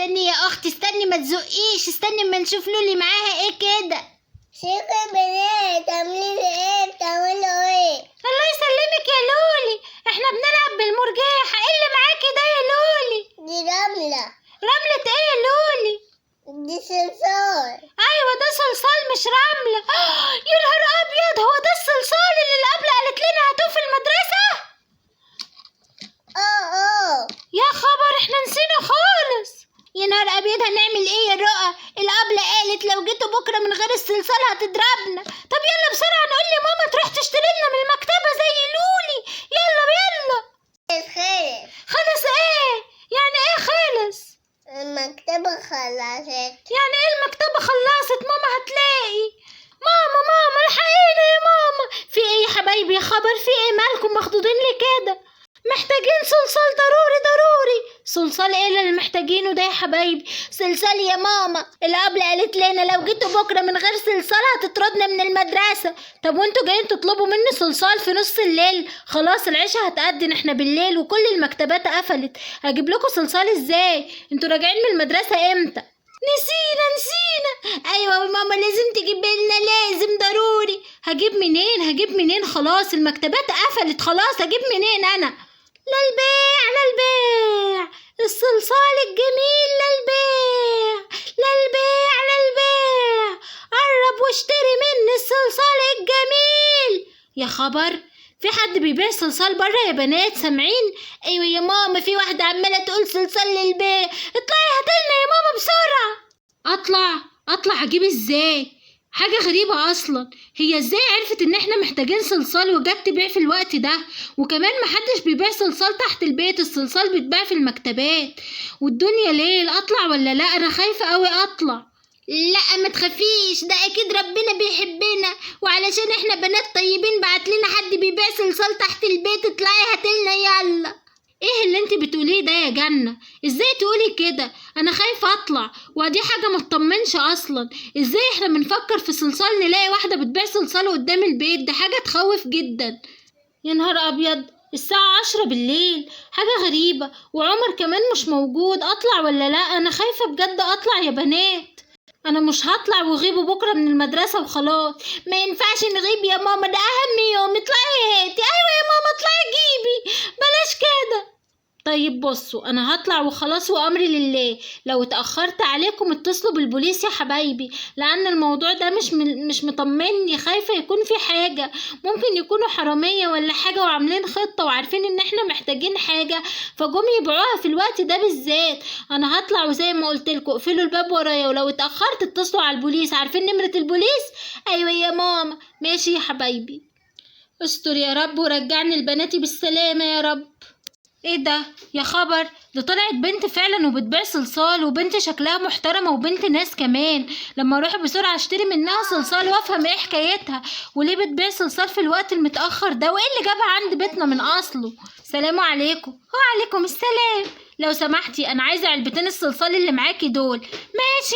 استني يا اختي، استني ما تزقيش، استني اما نشوف لولي معاها ايه كده. شيكو البنات عاملين ايه؟ بتعملوا ايه؟ الله يسلمك يا لولي، احنا بنلعب بالمرجيحة. ايه اللي معاكي ده يا لولي؟ دي رملة. رملة ايه يا لولي؟ دي صلصال. ايوه ده صلصال مش رملة. يا نهار ابيض، هو ده الصلصال اللي الابلة قالت لنا هاتوه في المدرسة؟ يا خبر، احنا نسينا خالص. يا نهار ابيض، هنعمل ايه يا رؤى؟ الابلة قالت لو جيتوا بكره من غير الصلصال هتضربنا. طب يلا بسرعه نقول لماما تروح تشتري لنا من المكتبه زي لولي. يلا يلا. خلص ايه؟ يعني ايه خلص؟ المكتبة خلصت. يعني ايه المكتبه خلصت؟ ماما هتلاقي. ماما الحقينا يا ماما. في ايه يا حبايبي؟ يا خبر، في ايه؟ مالكم مخضوضين ليه كده؟ محتاجين صلصال ضروري. صلصال ايه اللي محتاجينه ده يا حبايبي؟ صلصال يا ماما، الابله قالت لنا لو جيتوا بكره من غير صلصال هتطردنا من المدرسه. طب وانتوا جايين تطلبوا مني صلصال في نص الليل؟ خلاص العشاء هتأذن، احنا بالليل وكل المكتبات قفلت، هجيب لكم صلصال ازاي؟ انتوا راجعين من المدرسه امتى؟ نسينا. ايوه يا ماما، لازم تجيب لنا، لازم ضروري. هجيب منين؟ خلاص المكتبات قفلت، خلاص هجيب منين انا؟ للبيع الصلصال الجميل، للبيع قرب واشتري مني الصلصال الجميل. يا خبر، في حد بيبيع صلصال بره يا بنات؟ سامعين؟ ايوه يا ماما، في واحده عماله تقول صلصال للبيع. اطلعي هاتلنا يا ماما بسرعه. اطلع اجيب ازاي؟ حاجة غريبة اصلا، هي ازاي عرفت ان احنا محتاجين صلصال وجت تبيع في الوقت ده؟ وكمان محدش بيبيع صلصال تحت البيت، الصلصال بيتباع في المكتبات والدنيا ليل. اطلع ولا لا؟ انا خايفة قوي اطلع. لا ما تخافيش، ده اكيد ربنا بيحبنا، وعلشان احنا بنات طيبين بعت لنا حد بيبيع صلصال تحت البيت. اطلعي هاتلنا يلا. ايه اللي انت بتقوليه ده يا جنة؟ ازاي تقولي كده؟ انا خايفة اطلع، ودي حاجة ما تطمنش اصلا. ازاي احنا بنفكر في صلصال نلاقي واحدة بتبيع صلصال قدام البيت؟ ده حاجة تخوف جدا. يا نهار ابيض، الساعة 10 بالليل، حاجة غريبة، وعمر كمان مش موجود. اطلع ولا لا؟ انا خايفة بجد اطلع يا بنات. انا مش هطلع وغيبوا بكرة من المدرسة وخلاص. ما ينفعش نغيب يا ماما، ده اهم يوم. اطلعي هاتي. ايوه يا ماما اطلعي جيبي، بلاش كده. طيب بصوا، انا هطلع وخلاص وامري لله. لو اتاخرت عليكم اتصلوا بالبوليس يا حبايبي، لان الموضوع ده مش مطمني. خايفه يكون في حاجه، ممكن يكونوا حراميه ولا حاجه وعاملين خطه وعارفين ان احنا محتاجين حاجه فجم يبيعوها في الوقت ده بالذات. انا هطلع وزي ما قلت لكم اقفلوا الباب ورايا، ولو اتاخرت اتصلوا على البوليس. عارفين نمره البوليس؟ ايوه يا ماما. ماشي يا حبايبي، استر يا رب ورجعني لبناتي بالسلامه يا رب. ايه ده يا خبر؟ ده طلعت بنت فعلا وبتبيع صلصال، وبنت شكلها محترمة وبنت ناس كمان. لما اروح بسرعة اشتري منها صلصال وافهم ايه حكايتها وليه بتبيع صلصال في الوقت المتأخر ده، وايه اللي جابها عند بيتنا من اصله. سلام عليكم. وعليكم السلام. لو سمحتي انا عايزة علبتين الصلصال اللي معاكي دول. ماشي،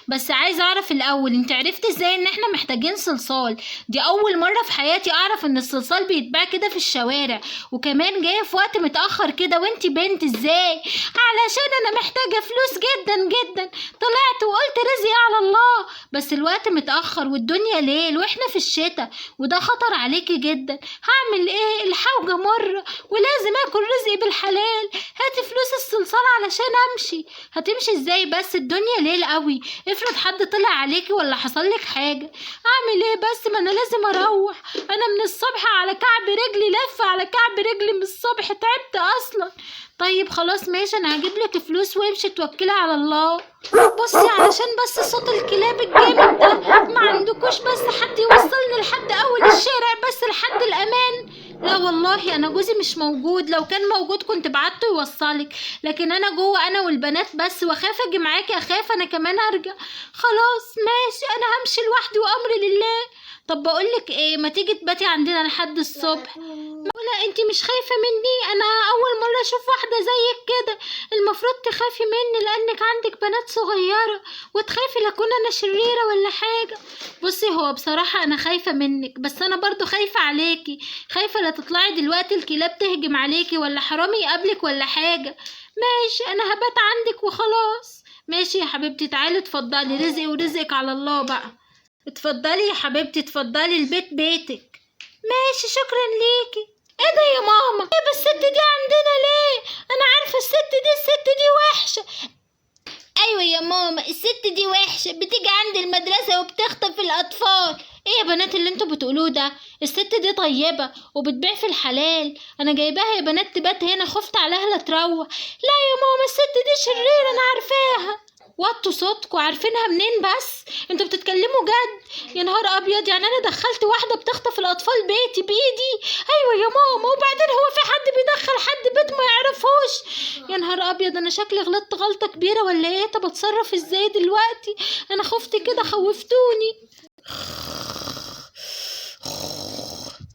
بس عايزة اعرف الاول، انت عرفتي ازاي ان احنا محتاجين صلصال؟ دي اول مرة في حياتي اعرف ان الصلصال بيتباع كده في الشوارع، وكمان جاية في وقت متأخر كده وانتي بنت. ازاي؟ علشان انا محتاجة فلوس جدا. طلعت وقلت رزقي على الله، بس الوقت متأخر والدنيا ليل واحنا في الشتاء وده خطر عليكي جدا. هعمل ايه؟ الحوجة مرة ولازم اكل رزقي بالحلال. هاتي فلوس الصلصال علشان امشي. هتمشي ازاي بس؟ الدنيا ليل قوي، افرض حد طلع عليكي ولا حصلك حاجة. اعمل ايه بس؟ ما انا لازم اروح. انا من الصبح على كعب رجلي، لفة على كعب رجلي من الصبح، تعبت اصلا. طيب خلاص ماشي، انا هجيبلك فلوس وامشي توكلي على الله. بصي علشان بس صوت الكلاب الجامد ده ما عندكوش بس حد يوصلني لحد اول الشارع بس لحد الامان؟ لا والله انا جوزي مش موجود، لو كان موجود كنت بعته يوصلك، لكن انا جوه انا والبنات بس، واخاف اجي معاكي، اخاف انا كمان ارجع. خلاص ماشي، انا همشي لوحدي وامري لله. طب بقولك ايه، ما تيجي تباتي عندنا لحد الصبح؟ لا انتي مش خايفة مني؟ انا اول مرة اشوف واحدة زيك كده. المفروض تخافي مني لانك عندك بنات صغيرة، وتخافي لاكون انا شريرة ولا حاجة. بصي، هو بصراحة انا خايفة منك، بس انا برضو خايفة عليكي. خايفة لا تطلعي دلوقتي الكلاب تهجم عليكي ولا حرامي يقابلك ولا حاجة. ماشي، انا هبات عندك وخلاص. ماشي يا حبيبتي، تعالي اتفضلي، رزقي ورزقك على الله بقى. اتفضلي يا حبيبتي، اتفضلي، البيت بيتك. ماشي، شكرا ليكي. ايه ده يا ماما؟ ايه بس الست دي عندنا ليه؟ انا عارفه الست دي وحشه. ايوه يا ماما، الست دي وحشه، بتيجي عند المدرسه وبتخطف الاطفال. ايه يا بنات اللي انتوا بتقولوه ده؟ الست دي طيبه وبتبيع في الحلال. انا جايباها يا بنات تبات هنا، خفت عليها لا تروح. لا يا ماما، الست دي شريره، انا عارفاها. وطوا صوتكوا، عارفينها منين بس؟ انتوا بتتكلموا جد؟ يا نهار ابيض، يعني انا دخلت واحده بتخطف الاطفال بيتي بايدي؟ ايوه يا ماما، وبعدين هو في حد بيدخل حد بيت ما يعرفوش؟ يا نهار ابيض، انا شكلي غلطت غلطه كبيره ولا ايه؟ طب اتصرف ازاي دلوقتي؟ انا خفت كده، خوفتوني.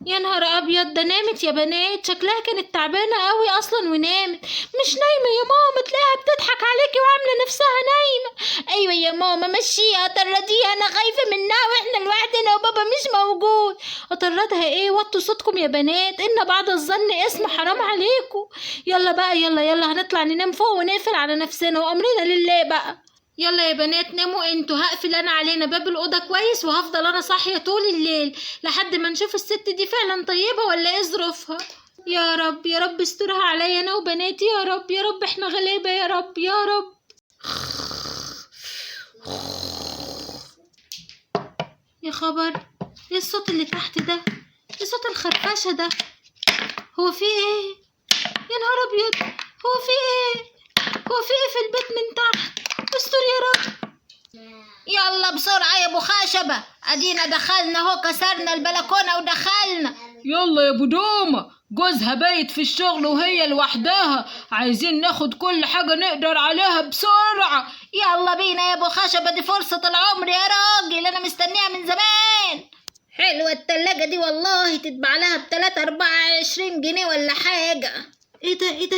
يا نهار ابيض، ده نامت يا بنات، شكلها كانت تعبانه قوي اصلا ونامت. مش نايمه يا ماما، تلاقيها بتضحك عليكي وعامله نفسها نايمه. ايوه يا ماما، مشيها، طرديها، انا خايفه منها واحنا لوحدنا وبابا مش موجود. اطردها ايه؟ وطوا صوتكم يا بنات، ان بعد الظن اسم، حرام عليكم. يلا بقى، يلا هنطلع ننام فوق ونقفل على نفسنا وامرنا لله بقى. يلا يا بنات ناموا انتوا، هقفل انا علينا باب الاوضه كويس، وهفضل انا صاحيه طول الليل لحد ما نشوف الست دي فعلا طيبه ولا ايه ظروفها. يا رب يا رب استرها عليا انا وبناتي، يا رب يا رب، احنا غلابه يا رب يا رب. يا خبر، ايه الصوت اللي تحت ده؟ ايه صوت الخرفشه ده؟ هو في ايه؟ يا نهار ابيض، هو في ايه؟ هو في ايه في البيت من تحت؟ استر يا رب. يلا بسرعة يا ابو خشبة، ادينا دخلنا اهو، كسرنا البلكونة ودخلنا. يلا يا ابو دومة، جوزها بايت في الشغل وهي لوحدها، عايزين ناخد كل حاجة نقدر عليها بسرعة. يلا بينا يا ابو خشبة، دي فرصة العمر يا راجل، انا مستنيها من زمان. حلوة التلاجة دي والله، تتباع لها ب23 جنيه ولا حاجة. ايه ده ايه ده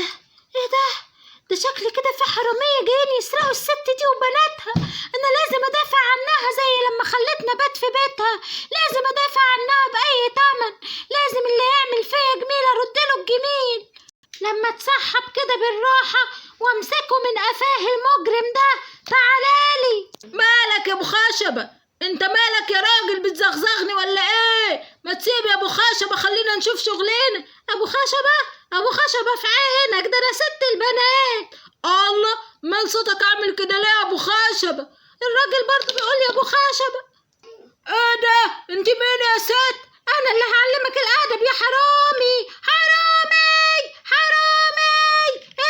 ايه ده؟ ده شكل كده في حرامية جايين يسرقوا الست دي وبناتها. انا لازم ادافع عنها زي لما خلتنا بات في بيتها، لازم ادافع عنها باي تمن. لازم اللي يعمل فيا جميل ارده الجميل. لما اتسحب كده بالراحة وامسكه من قفاه المجرم ده. تعالالي. مالك يا ابو خشبة؟ انت مالك يا راجل، بتزغزغني ولا ايه؟ ما تسيب يا ابو خشبة، خلينا نشوف شغلنا. ابو خشبة في عينك، ده انا ست البنات. الله، مال صوتك عامل كده ليه يا ابو خشبة؟ الراجل برضه بيقول يا ابو خشبة. ايه ده؟ انت مين يا ست؟ انا اللي هعلمك الادب يا حرامي.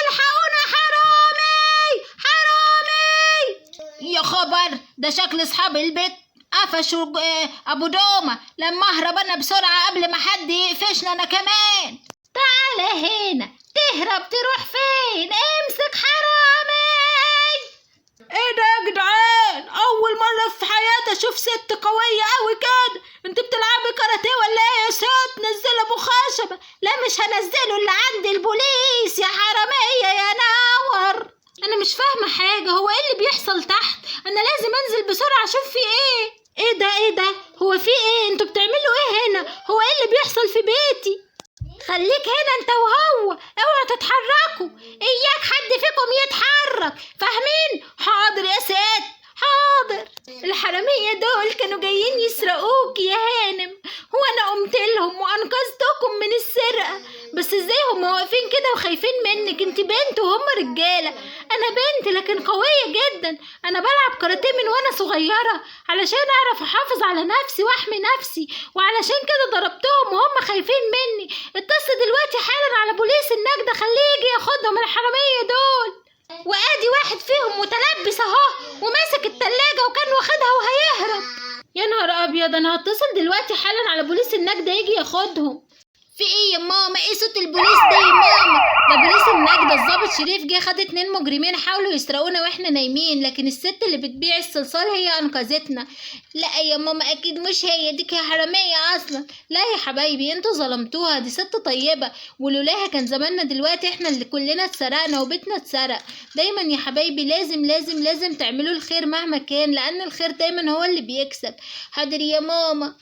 الحقونا، حرامي. يا خبر، ده شكل اصحاب البيت قفشوا ابو دومة. لما اهرب انا بسرعة قبل ما حد يقفشنا انا كمان. تعالى هنا، تهرب تروح فين؟ امسك حرامي. ايه ده يا جدعان؟ اول مرة في حياتي اشوف ست قوية قوي كده. انت بتلعبي كاراتيه ولا ايه يا ست؟ نزل ابو خشبة. لا مش هنزله الا عند البوليس يا حرامية يا نور. انا مش فاهمة حاجة، هو ايه اللي بيحصل تحت؟ انا لازم انزل بسرعة اشوف في ايه. ايه ده هو في ايه؟ انتوا بتعملوا ايه هنا؟ هو ايه اللي بيحصل في بيتي؟ خليك هنا انت وهو، اوعوا تتحركوا، اياك حد فيكم يتحرك، فاهمين؟ حاضر يا ست، حاضر. الحرامية دول كانوا جايين يسرقوك يا هانم، وانا قمت لهم وانقذتكم من السرقة. بس ازاي هم واقفين كده وخايفين منك؟ انت بنت وهم رجالة. انا بنت لكن قوية جدا، انا بلعب كاراتيه من وانا صغيرة علشان اعرف احافظ على نفسي واحمي نفسي، وعلشان كده ضربتهم وهم خايفين مني. اتصل دلوقتي حالا على بوليس النجدة، خليه يجي ياخدهم الحرامية دول. وادي واحد فيهم متلبس اهو وماسك التلاجة وكان واخدها وهيهرب. يا نهار ابيض، انا هتصل دلوقتي حالا على بوليس النجدة يجي ياخدهم. في في ايه يا ماما؟ ايه صوت البوليس ده يا ماما؟ ده بوليس النجدة. الضابط شريف جه خد 2 مجرمين حاولوا يسرقونا واحنا نايمين، لكن الست اللي بتبيع الصلصال هي انقذتنا. لا يا ماما اكيد مش هي، دي حرامية اصلا. لا يا حبايبي انتوا ظلمتوها، دي ست طيبة، ولولاها كان زماننا دلوقتي احنا اللي كلنا اتسرقنا وبيتنا اتسرق. دايما يا حبايبي لازم لازم لازم تعملوا الخير مهما كان، لان الخير دايما هو اللي بيكسب. حاضر يا ماما.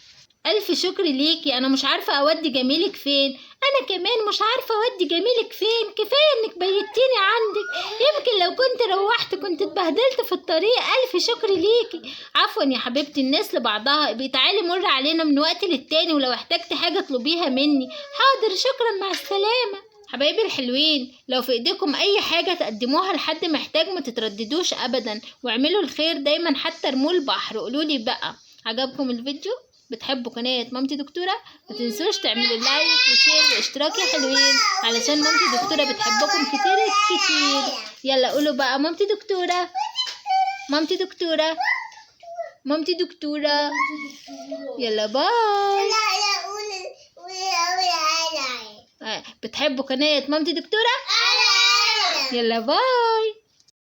ألف شكر ليكي. أنا مش عارفة أودي جميلك فين. أنا كمان مش عارفة أودي جميلك فين. كفاية إنك بيتيني عندك، يمكن لو كنت روحت كنت اتبهدلت في الطريق. ألف شكر ليكي. عفوا يا حبيبتي، الناس لبعضها. بتعالي مر علينا من وقت للتاني، ولو احتجت حاجة اطلبيها مني. حاضر شكرا، مع السلامة. حبايبي الحلوين، لو في ايديكم اي حاجة تقدموها لحد محتاج ما تترددوش ابدا، واعملوا الخير دايما حتى رموا البحر. قولولي بقى عجبكم الفيديو؟ بتحبوا قناة مامتي دكتورة؟ ما تنسوش تعملوا لايك وشير واشتراك يا حلوين، علشان مامتي دكتورة بتحبكم كتير كتير. يلا قولوا بقى مامتي دكتورة، مامتي دكتورة، مامتي دكتورة. يلا باي. بتحبوا قناة مامتي دكتورة؟ يلا باي.